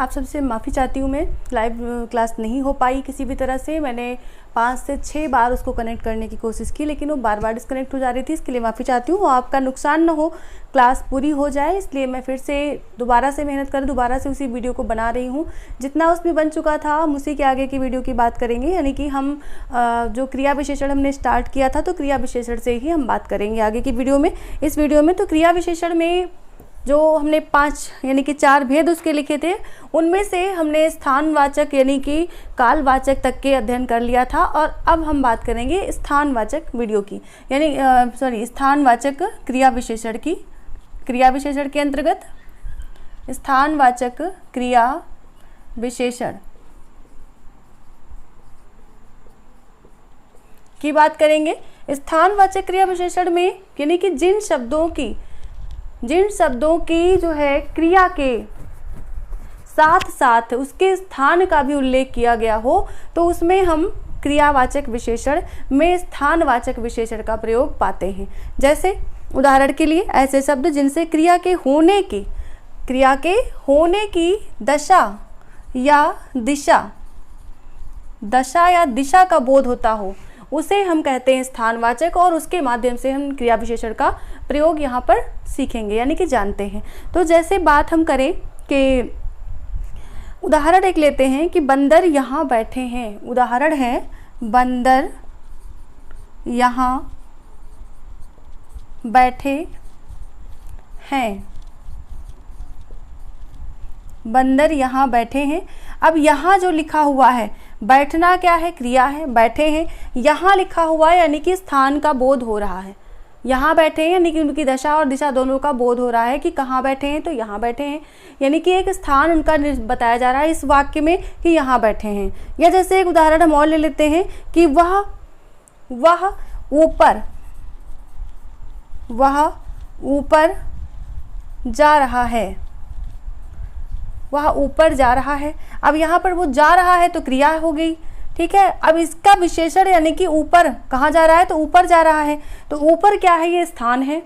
आप सबसे माफ़ी चाहती हूँ। मैं लाइव क्लास नहीं हो पाई किसी भी तरह से। मैंने 5 से 6 बार उसको कनेक्ट करने की कोशिश की, लेकिन वो बार बार डिस्कनेक्ट हो जा रही थी। इसके लिए माफ़ी चाहती हूँ। आपका नुकसान ना हो, क्लास पूरी हो जाए, इसलिए मैं फिर से दोबारा से मेहनत कर दोबारा से उसी वीडियो को बना रही हूँ। जितना उसमें बन चुका था हम उसी के आगे की वीडियो की बात करेंगे। यानी कि हम जो क्रिया विशेषण हमने स्टार्ट किया था, तो क्रिया विशेषण से ही हम बात करेंगे आगे की वीडियो में। इस वीडियो में तो क्रिया विशेषण में जो हमने 5 यानी कि 4 भेद उसके लिखे थे, उनमें से हमने स्थानवाचक यानी कि कालवाचक तक के अध्ययन कर लिया था। और अब हम बात करेंगे स्थानवाचक वीडियो की, यानी स्थानवाचक क्रिया विशेषण की। क्रिया विशेषण के अंतर्गत स्थानवाचक क्रिया विशेषण की बात करेंगे। स्थानवाचक क्रिया विशेषण में यानी कि जिन शब्दों की जो है क्रिया के साथ साथ उसके स्थान का भी उल्लेख किया गया हो, तो उसमें हम क्रियावाचक विशेषण में स्थानवाचक विशेषण का प्रयोग पाते हैं। जैसे उदाहरण के लिए ऐसे शब्द जिनसे क्रिया के होने की दशा या दिशा का बोध होता हो, उसे हम कहते हैं स्थानवाचक, और उसके माध्यम से हम क्रिया विशेषण का प्रयोग यहाँ पर सीखेंगे यानी कि जानते हैं। तो जैसे बात हम करें कि उदाहरण एक लेते हैं कि बंदर यहाँ बैठे हैं। उदाहरण है बंदर यहाँ बैठे हैं। बंदर यहाँ बैठे हैं। अब यहाँ जो लिखा हुआ है, बैठना क्या है? क्रिया है, बैठे हैं। यहाँ लिखा हुआ है यानी कि स्थान का बोध हो रहा है। यहाँ बैठे हैं यानी कि उनकी दशा और दिशा दोनों का बोध हो रहा है कि कहाँ बैठे हैं, तो यहाँ बैठे हैं, यानी कि एक स्थान उनका बताया जा रहा है इस वाक्य में कि यहाँ बैठे हैं। या जैसे एक उदाहरण हम और ले लेते हैं कि वह ऊपर जा रहा है। वह ऊपर जा रहा है। अब यहाँ पर वो जा रहा है तो क्रिया हो गई, ठीक है। अब इसका विशेषण यानी कि ऊपर कहाँ जा रहा है, तो ऊपर जा रहा है। तो ऊपर क्या है? ये स्थान है।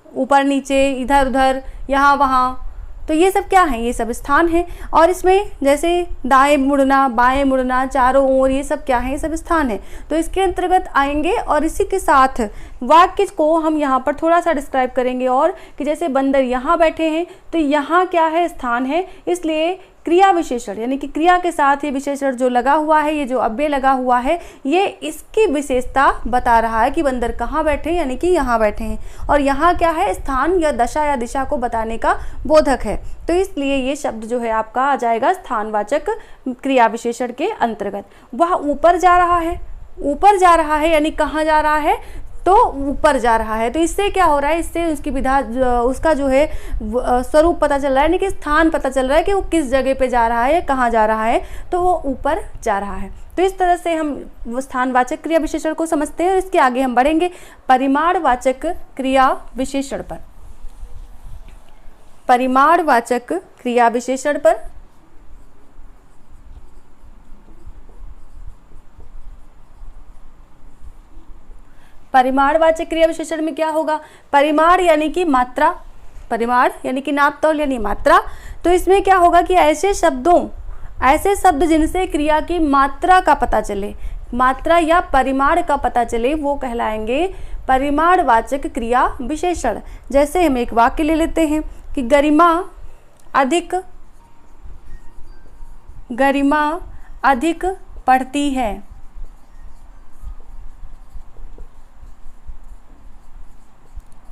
ऊपर नीचे, इधर उधर, यहाँ वहाँ, तो ये सब क्या है? ये सब स्थान है। और इसमें जैसे दाएं मुड़ना, बाएं मुड़ना, चारों ओर, ये सब क्या है? ये सब स्थान है। तो इसके अंतर्गत आएंगे और इसी के साथ वाक्य को हम यहाँ पर थोड़ा सा डिस्क्राइब करेंगे। और कि जैसे बंदर यहाँ बैठे हैं, तो यहाँ क्या है? स्थान है। इसलिए क्रिया विशेषण यानी कि क्रिया के साथ ये विशेषण जो लगा हुआ है, ये जो अव्यय लगा हुआ है, ये इसकी विशेषता बता रहा है कि बंदर कहाँ बैठे हैं, यानी कि यहाँ बैठे हैं। और यहाँ क्या है? स्थान या दशा या दिशा को बताने का बोधक है। तो इसलिए ये शब्द जो है आपका आ जाएगा स्थानवाचक क्रिया विशेषण के अंतर्गत। वह ऊपर जा रहा है। ऊपर जा रहा है यानी कहाँ जा रहा है? तो ऊपर जा रहा है। तो इससे क्या हो रहा है? इससे उसकी विधा उसका जो है स्वरूप पता चल रहा है, यानी कि स्थान पता चल रहा है कि वो किस जगह पे जा रहा है, कहाँ जा रहा है, तो वो ऊपर जा रहा है। तो इस तरह से हम वो स्थानवाचक क्रिया विशेषण को समझते हैं। और इसके आगे हम बढ़ेंगे परिमाणवाचक क्रिया विशेषण पर। परिमाणवाचक क्रिया विशेषण पर परिमाणवाचक क्रिया विशेषण में क्या होगा? परिमाण यानी कि मात्रा, परिमाण यानी कि नाप तौल यानी मात्रा। तो इसमें क्या होगा कि ऐसे शब्द जिनसे क्रिया की मात्रा का पता चले, मात्रा या परिमाण का पता चले, वो कहलाएंगे परिमाणवाचक क्रिया विशेषण। जैसे हम एक वाक्य ले लेते हैं कि गरिमा अधिक पढ़ती है।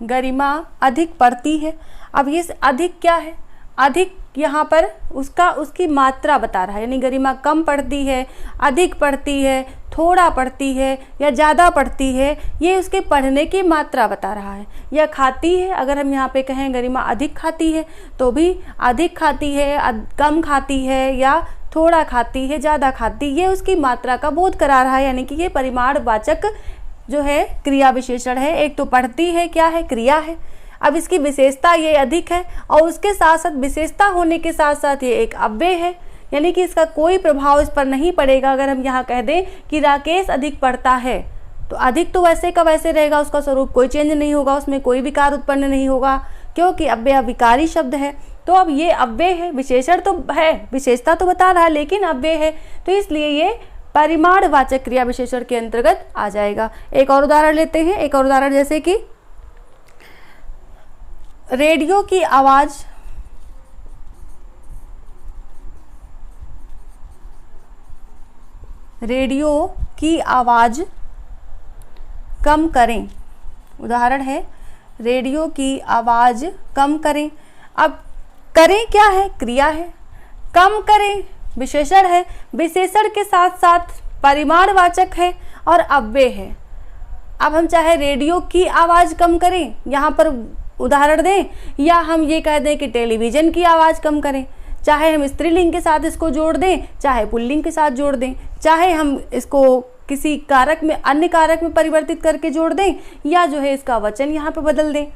गरिमा अधिक पढ़ती है। अब ये अधिक क्या है? अधिक यहाँ पर उसकी मात्रा बता रहा है, यानी गरिमा कम पढ़ती है, अधिक पढ़ती है, थोड़ा पढ़ती है या ज़्यादा पढ़ती है, ये उसके पढ़ने की मात्रा बता रहा है। या खाती है, अगर हम यहाँ पे कहें गरिमा अधिक खाती है, तो भी अधिक खाती है, कम खाती है या थोड़ा खाती है, ज़्यादा खाती, ये उसकी मात्रा का बोध करा रहा है। यानी कि ये परिमाणवाचक जो है क्रिया विशेषण है। एक तो पढ़ती है, क्या है? क्रिया है। अब इसकी विशेषता ये अधिक है, और उसके साथ साथ विशेषता होने के साथ साथ ये एक अव्यय है, यानी कि इसका कोई प्रभाव इस पर नहीं पड़ेगा। अगर हम यहाँ कह दें कि राकेश अधिक पढ़ता है, तो अधिक तो वैसे का वैसे रहेगा, उसका स्वरूप कोई चेंज नहीं होगा, उसमें कोई विकार उत्पन्न नहीं होगा, क्योंकि अव्यय विकारी शब्द है। तो अब ये अव्यय है, विशेषण तो है, विशेषता तो बता रहा है लेकिन अव्यय है, तो इसलिए ये परिमाणवाचक क्रिया विशेषण के अंतर्गत आ जाएगा। एक और उदाहरण लेते हैं, एक और उदाहरण जैसे कि रेडियो की आवाज कम करें। उदाहरण है रेडियो की आवाज कम करें। अब करें क्या है, क्रिया है, कम करें विशेषण है, विशेषण के साथ साथ परिमाणवाचक है और अव्यय है। अब हम चाहे रेडियो की आवाज कम करें, यहाँ पर उदाहरण दें, या हम ये कह दें कि टेलीविजन की आवाज कम करें, चाहे हम स्त्रीलिंग के साथ इसको जोड़ दें, चाहे पुल्लिंग के साथ जोड़ दें, चाहे हम इसको किसी कारक में, अन्य कारक में परिवर्तित करके जोड़ दें, या जो है इसका वचन यहाँ पे बदल दें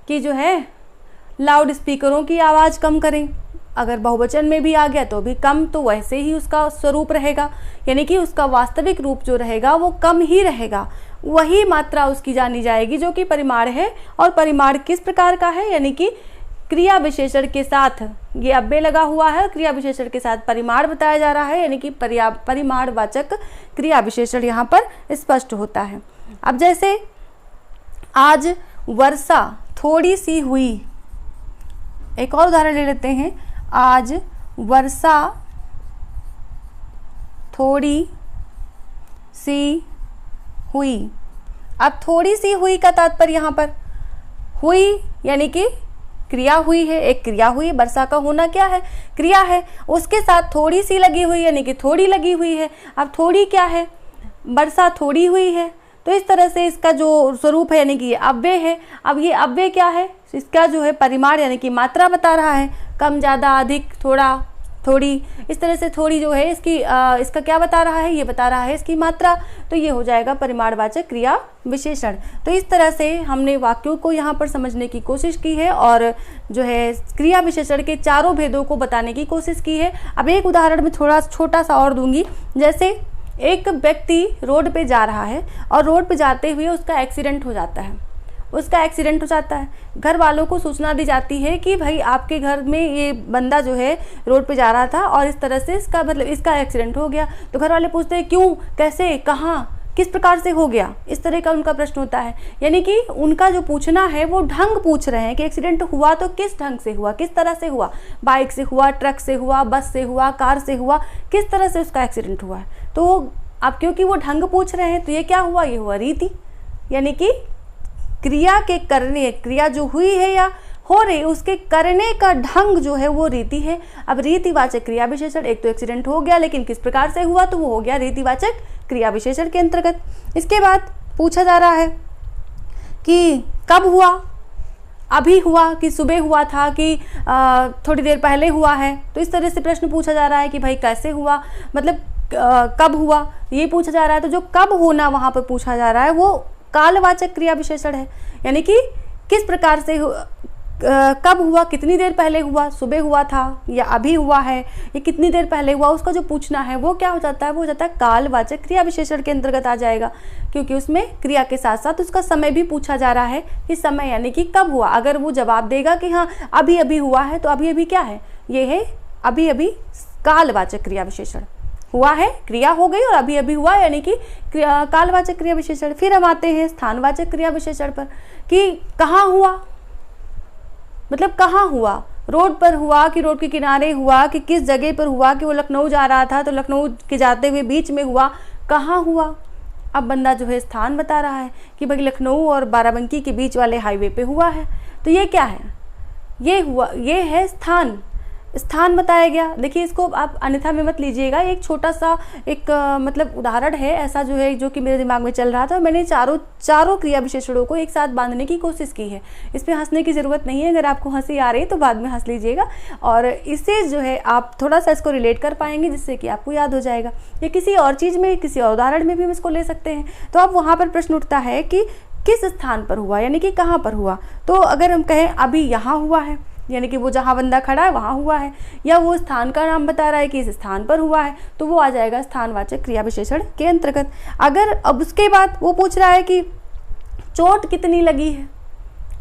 कि जो है लाउड स्पीकरों की आवाज़ कम करें। अगर बहुवचन में भी आ गया तो भी कम, तो वैसे ही उसका स्वरूप रहेगा, यानी कि उसका वास्तविक रूप जो रहेगा वो कम ही रहेगा, वही मात्रा उसकी जानी जाएगी जो कि परिमाण है। और परिमाण किस प्रकार का है, यानी कि क्रिया विशेषण के साथ ये अव्यय लगा हुआ है, क्रिया विशेषण के साथ परिमाण बताया जा रहा है, यानी कि परिमाणवाचक क्रिया विशेषण यहाँ पर स्पष्ट होता है। अब जैसे आज वर्षा थोड़ी सी हुई, एक और उदाहरण ले लेते हैं, आज वर्षा थोड़ी सी हुई। अब थोड़ी सी हुई का तात्पर्य यहाँ पर हुई यानी कि क्रिया हुई है, एक क्रिया हुई, वर्षा का होना क्या है, क्रिया है, उसके साथ थोड़ी सी लगी हुई यानी कि थोड़ी लगी हुई है। अब थोड़ी क्या है, वर्षा थोड़ी हुई है, तो इस तरह से इसका जो स्वरूप है यानी कि ये अव्यय है। अब ये अव्यय क्या है, इसका जो है परिमाण यानी कि मात्रा बता रहा है, कम, ज़्यादा, अधिक, थोड़ा, थोड़ी, इस तरह से थोड़ी जो है इसकी इसका क्या बता रहा है, ये बता रहा है इसकी मात्रा, तो ये हो जाएगा परिमाणवाचक क्रिया विशेषण। तो इस तरह से हमने वाक्यों को यहाँ पर समझने की कोशिश की है और जो है क्रिया विशेषण के चारों भेदों को बताने की कोशिश की है। अब एक उदाहरण में थोड़ा छोटा सा और दूंगी, जैसे एक व्यक्ति रोड पे जा रहा है और रोड पे जाते हुए उसका एक्सीडेंट हो जाता है, घर वालों को सूचना दी जाती है कि भाई आपके घर में ये बंदा जो है रोड पे जा रहा था और इस तरह से इसका एक्सीडेंट हो गया। तो घर वाले पूछते हैं क्यों, कैसे, कहाँ, किस प्रकार से हो गया, इस तरह का उनका प्रश्न होता है। यानी कि उनका जो पूछना है वो ढंग पूछ रहे हैं कि एक्सीडेंट हुआ तो किस ढंग से हुआ, किस तरह से हुआ, बाइक से हुआ, ट्रक से हुआ, बस से हुआ, कार से हुआ, किस तरह से उसका एक्सीडेंट हुआ है। तो अब क्योंकि वो ढंग पूछ रहे हैं तो ये क्या हुआ, ये हुआ रीति, यानी कि क्रिया के करने, क्रिया जो हुई है या हो रही उसके करने का ढंग जो है वो रीति है। अब रीतिवाचक क्रिया विशेषण, एक तो एक्सीडेंट हो गया लेकिन किस प्रकार से हुआ, तो वो हो गया रीतिवाचक क्रिया विशेषण के अंतर्गत। इसके बाद पूछा जा रहा है कि कब हुआ, अभी हुआ कि सुबह हुआ था कि थोड़ी देर पहले हुआ है। तो इस तरह से प्रश्न पूछा जा रहा है कि भाई कैसे हुआ, मतलब कब हुआ, ये पूछा जा रहा है। तो जो कब होना वहाँ पर पूछा जा रहा है वो कालवाचक क्रिया विशेषण है, यानी कि किस प्रकार से कब हुआ, कितनी देर पहले हुआ, सुबह हुआ था या अभी हुआ है, ये कितनी देर पहले हुआ, उसका जो पूछना है वो क्या हो जाता है, वो हो जाता है कालवाचक क्रिया विशेषण के अंतर्गत आ जाएगा, क्योंकि उसमें क्रिया के साथ साथ उसका समय भी पूछा जा रहा है कि समय यानी कि कब हुआ। अगर वो जवाब देगा कि हाँ अभी अभी हुआ है, तो अभी अभी क्या है, ये है अभी अभी कालवाचक क्रिया विशेषण, हुआ है, क्रिया हो गई और अभी अभी हुआ, यानी कि कालवाचक क्रिया विशेषण। फिर हम आते हैं स्थानवाचक क्रिया विशेषण पर कि कहाँ हुआ, मतलब कहाँ हुआ, रोड पर हुआ कि रोड के किनारे हुआ कि किस जगह पर हुआ, कि वो लखनऊ जा रहा था तो लखनऊ के जाते हुए बीच में हुआ, कहाँ हुआ। अब बंदा जो है स्थान बता रहा है कि भाई लखनऊ और बाराबंकी के बीच वाले हाईवे पे हुआ है। तो ये क्या है, ये हुआ, ये है स्थान, स्थान बताया गया। देखिए इसको आप अन्यथा में मत लीजिएगा, एक छोटा सा एक मतलब उदाहरण है ऐसा जो है, जो कि मेरे दिमाग में चल रहा था। मैंने चारों क्रिया विशेषणों को एक साथ बांधने की कोशिश की है। इसमें हंसने की ज़रूरत नहीं है, अगर आपको हंसी आ रही है तो बाद में हंस लीजिएगा, और इससे जो है आप थोड़ा सा इसको रिलेट कर पाएंगे, जिससे कि आपको याद हो जाएगा। या किसी और चीज़ में, किसी और उदाहरण में भी हम इसको ले सकते हैं। तो अब वहाँ पर प्रश्न उठता है कि किस स्थान पर हुआ, यानी कि कहाँ पर हुआ। तो अगर हम कहें अभी यहाँ हुआ है, यानी कि वो जहाँ बंदा खड़ा है वहाँ हुआ है, या वो स्थान का नाम बता रहा है कि इस स्थान पर हुआ है, तो वो आ जाएगा स्थानवाचक क्रिया विशेषण के अंतर्गत। अगर अब उसके बाद वो पूछ रहा है कि चोट कितनी लगी है,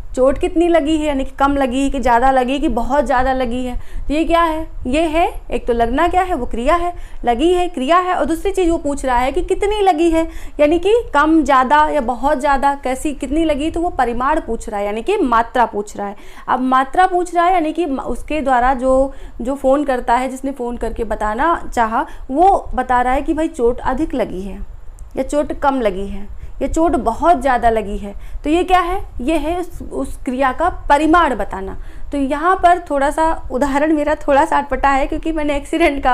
चोट कितनी लगी है, यानी कि कम लगी कि ज़्यादा लगी कि बहुत ज़्यादा लगी है। तो ये क्या है, ये है एक तो लगना क्या है, वो क्रिया है, लगी है क्रिया है, और दूसरी चीज़ वो पूछ रहा है कि कितनी लगी है, यानी कि कम ज़्यादा या बहुत ज़्यादा, कैसी कितनी लगी, तो वो परिमाण पूछ रहा है, यानी कि मात्रा पूछ रहा है। अब मात्रा पूछ रहा है यानी कि उसके द्वारा जो फ़ोन करता है, जिसने फ़ोन करके बताना चाहा, वो बता रहा है कि भाई चोट अधिक लगी है या चोट कम लगी है, ये चोट बहुत ज़्यादा लगी है। तो ये क्या है, ये है उस क्रिया का परिमाण बताना। तो यहाँ पर थोड़ा सा उदाहरण मेरा थोड़ा सा अटपटा है क्योंकि मैंने एक्सीडेंट का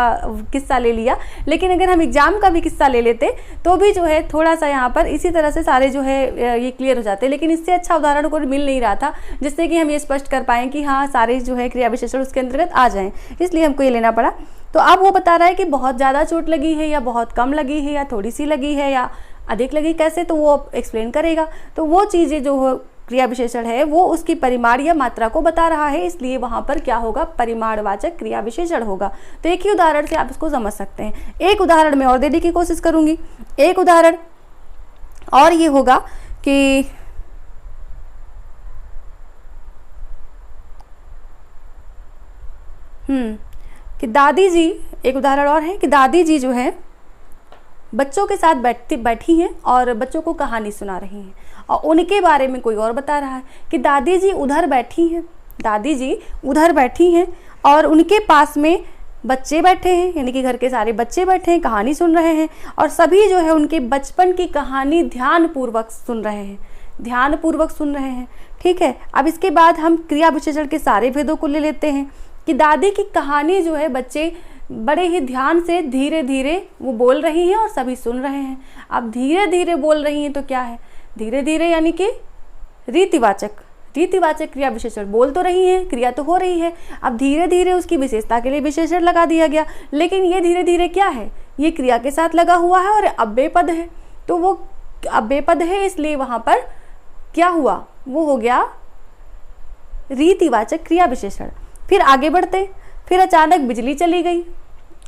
किस्सा ले लिया, लेकिन अगर हम एग्ज़ाम का भी किस्सा ले लेते तो भी जो है थोड़ा सा यहाँ पर इसी तरह से सारे जो है ये क्लियर हो जाते। लेकिन इससे अच्छा उदाहरण को मिल नहीं रहा था जिससे कि हम ये स्पष्ट कर पाएँ कि हाँ सारे जो है क्रिया विशेषण उसके अंतर्गत आ जाएँ, इसलिए हमको ये लेना पड़ा। तो अब वो बता रहा है कि बहुत ज़्यादा चोट लगी है या बहुत कम लगी है या थोड़ी सी लगी है या अधिक लगी, कैसे, तो वो एक्सप्लेन करेगा। तो वो चीज़ें जो क्रिया विशेषण है वो उसकी परिमाण या मात्रा को बता रहा है, इसलिए वहाँ पर क्या होगा, परिमाणवाचक क्रिया विशेषण होगा। तो एक ही उदाहरण से आप इसको समझ सकते हैं। एक उदाहरण मैं और देने की कोशिश करूँगी। एक उदाहरण और ये होगा कि दादी जी, एक उदाहरण और है कि दादी जी जो है बच्चों के साथ बैठी हैं और बच्चों को कहानी सुना रही हैं, और उनके बारे में कोई और बता रहा है कि दादी जी उधर बैठी हैं, दादी जी उधर बैठी हैं और उनके पास में बच्चे बैठे हैं, यानी कि घर के सारे बच्चे बैठे हैं, कहानी सुन रहे हैं, और सभी जो है उनके बचपन की कहानी ध्यानपूर्वक सुन रहे हैं, ध्यानपूर्वक सुन रहे हैं। ठीक है, अब इसके बाद हम क्रिया विशेषण के सारे भेदों को ले लेते हैं कि दादी की कहानी जो है बच्चे बड़े ही ध्यान से धीरे धीरे वो बोल रही हैं और सभी सुन रहे हैं। अब धीरे धीरे बोल रही हैं तो क्या है, धीरे धीरे यानी कि रीतिवाचक, रीतिवाचक क्रिया विशेषण, बोल तो रही हैं, क्रिया तो हो रही है। अब धीरे धीरे उसकी विशेषता के लिए विशेषण लगा दिया गया, लेकिन ये धीरे धीरे क्या है, ये क्रिया के साथ लगा हुआ है और अव्यय पद है, तो वो अव्यय पद है, इसलिए वहाँ पर क्या हुआ, वो हो गया रीतिवाचक क्रिया विशेषण। फिर आगे बढ़ते, फिर अचानक बिजली चली गई,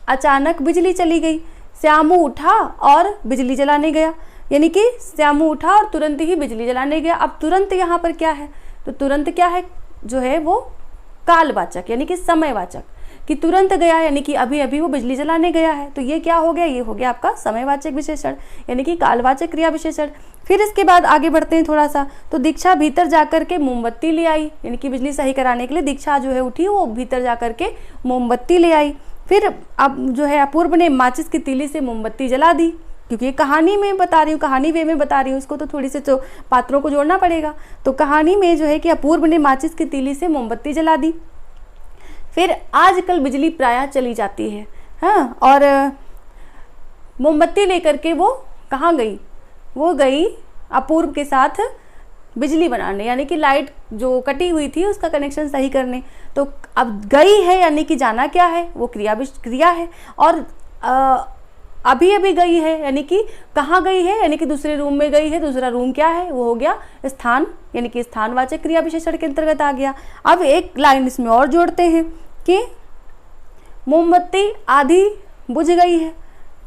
अचानक बिजली चली गई, श्यामू उठा और बिजली जलाने गया, यानी कि श्यामू उठा और तुरंत ही बिजली जलाने गया। अब तुरंत यहाँ पर क्या है, तो तुरंत क्या है, जो है वो कालवाचक यानी कि समयवाचक, कि तुरंत गया यानी कि अभी अभी वो बिजली जलाने गया है, तो ये क्या हो गया, ये हो गया आपका समयवाचक विशेषण यानी कि कालवाचक क्रिया विशेषण। फिर इसके बाद आगे बढ़ते हैं थोड़ा सा, तो दीक्षा भीतर जाकर के मोमबत्ती ले आई, यानी कि बिजली सही कराने के लिए दीक्षा जो है उठी, वो भीतर जाकर के मोमबत्ती ले आई। फिर अब जो है अपूर्व ने माचिस की तीली से मोमबत्ती जला दी, क्योंकि कहानी में बता रही हूँ, कहानी वे में बता रही हूँ, इसको तो थोड़ी से तो पात्रों को जोड़ना पड़ेगा। तो कहानी में जो है कि अपूर्व ने माचिस की तीली से मोमबत्ती जला दी। फिर आजकल बिजली प्रायः चली जाती है, हाँ, और मोमबत्ती लेकर के वो कहाँ गई, वो गई अपूर्व के साथ बिजली बनाने, यानी कि लाइट जो कटी हुई थी उसका कनेक्शन सही करने। तो अब गई है यानी कि जाना क्या है, वो क्रिया है, और अभी अभी गई है यानी कि कहाँ गई है, यानी कि दूसरे रूम में गई है, दूसरा रूम क्या है, वो हो गया स्थान, यानी कि स्थानवाचक क्रिया विशेषण के अंतर्गत आ गया। अब एक लाइन इसमें और जोड़ते हैं कि मोमबत्ती आधी बुझ गई है,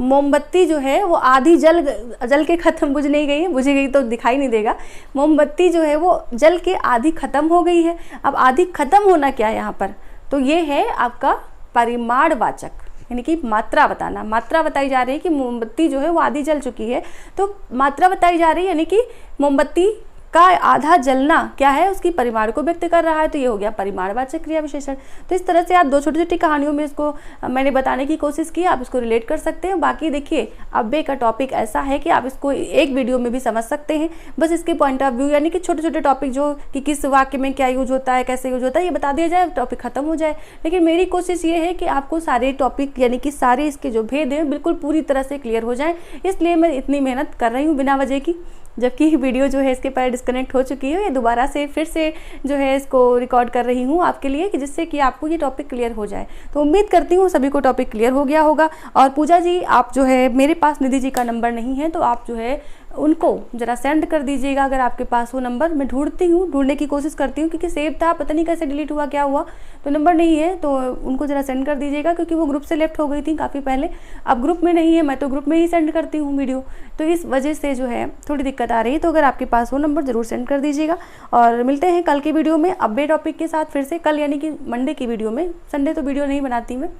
मोमबत्ती जो है वो आधी जल के ख़त्म, बुझ नहीं गई है, बुझ गई तो दिखाई नहीं देगा, मोमबत्ती जो है वो जल के आधी ख़त्म हो गई है। अब आधी ख़त्म होना क्या है यहाँ पर, तो ये है आपका परिमाणवाचक, यानी कि मात्रा बताना, मात्रा बताई जा रही है कि मोमबत्ती जो है वो आधी जल चुकी है, तो मात्रा बताई जा रही है, यानी कि मोमबत्ती का आधा जलना क्या है, उसकी परिमाण को व्यक्त कर रहा है, तो ये हो गया परिमाणवाचक क्रिया विशेषण। तो इस तरह से आप दो छोटी छोटी कहानियों में इसको मैंने बताने की कोशिश की, आप इसको रिलेट कर सकते हैं। बाकी देखिए अव्यय का टॉपिक ऐसा है कि आप इसको एक वीडियो में भी समझ सकते हैं, बस इसके पॉइंट ऑफ व्यू यानी कि छोटे छोटे टॉपिक जो कि किस वाक्य में क्या यूज होता है, कैसे यूज होता है, ये बता दिया जाए, टॉपिक खत्म हो जाए। लेकिन मेरी कोशिश ये है कि आपको सारे टॉपिक यानी कि सारे इसके जो भेद हैं बिल्कुल पूरी तरह से क्लियर हो जाएँ, इसलिए मैं इतनी मेहनत कर रही हूँ बिना वजह की, जबकि वीडियो जो है इसके पहले डिस्कनेक्ट हो चुकी है, ये दोबारा से फिर से जो है इसको रिकॉर्ड कर रही हूँ आपके लिए, कि जिससे कि आपको ये टॉपिक क्लियर हो जाए। तो उम्मीद करती हूँ सभी को टॉपिक क्लियर हो गया होगा। और पूजा जी, आप जो है मेरे पास निधि जी का नंबर नहीं है, तो आप जो है उनको ज़रा सेंड कर दीजिएगा अगर आपके पास वो नंबर। मैं ढूंढने की कोशिश करती हूँ, क्योंकि सेव था, पता नहीं कैसे डिलीट हुआ, क्या हुआ, तो नंबर नहीं है, तो उनको ज़रा सेंड कर दीजिएगा, क्योंकि वो ग्रुप से लेफ्ट हो गई थी काफ़ी पहले। अब ग्रुप में नहीं है, मैं तो ग्रुप में ही सेंड करती हूँ वीडियो, तो इस वजह से जो है थोड़ी दिक्कत आ रही है। तो अगर आपके पास वो नंबर ज़रूर सेंड कर दीजिएगा। और मिलते हैं कल की वीडियो में अपडेट टॉपिक के साथ फिर से, कल यानी कि मंडे की वीडियो में। संडे तो वीडियो नहीं बनाती मैं,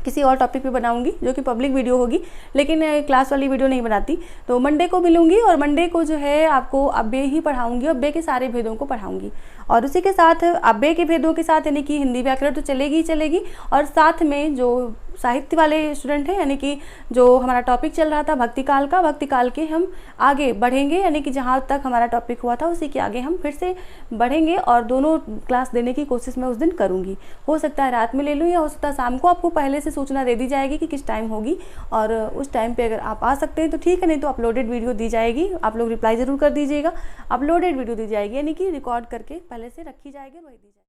किसी और टॉपिक पे बनाऊंगी जो कि पब्लिक वीडियो होगी, लेकिन क्लास वाली वीडियो नहीं बनाती। तो मंडे को मिलूंगी और मंडे को जो है आपको अव्यय ही पढ़ाऊंगी, अव्यय के सारे भेदों को पढ़ाऊंगी। और उसी के साथ अव्यय के भेदों के साथ यानी कि हिंदी व्याकरण तो चलेगी ही चलेगी, और साथ में जो साहित्य वाले स्टूडेंट हैं, यानी कि जो हमारा टॉपिक चल रहा था भक्तिकाल का, भक्तिकाल के हम आगे बढ़ेंगे, यानी कि जहाँ तक हमारा टॉपिक हुआ था उसी के आगे हम फिर से बढ़ेंगे, और दोनों क्लास देने की कोशिश मैं उस दिन करूँगी। हो सकता है रात में ले लूँ, या हो सकता है शाम को आपको पहले से सूचना दे दी जाएगी कि किस टाइम होगी, और उस टाइम पे अगर आप आ सकते हैं तो ठीक है, नहीं तो अपलोडेड वीडियो दी जाएगी। आप लोग रिप्लाई ज़रूर कर दीजिएगा, अपलोडेड वीडियो दी जाएगी, यानी कि रिकॉर्ड करके पहले से रखी जाएगी, वही दी जाएगी।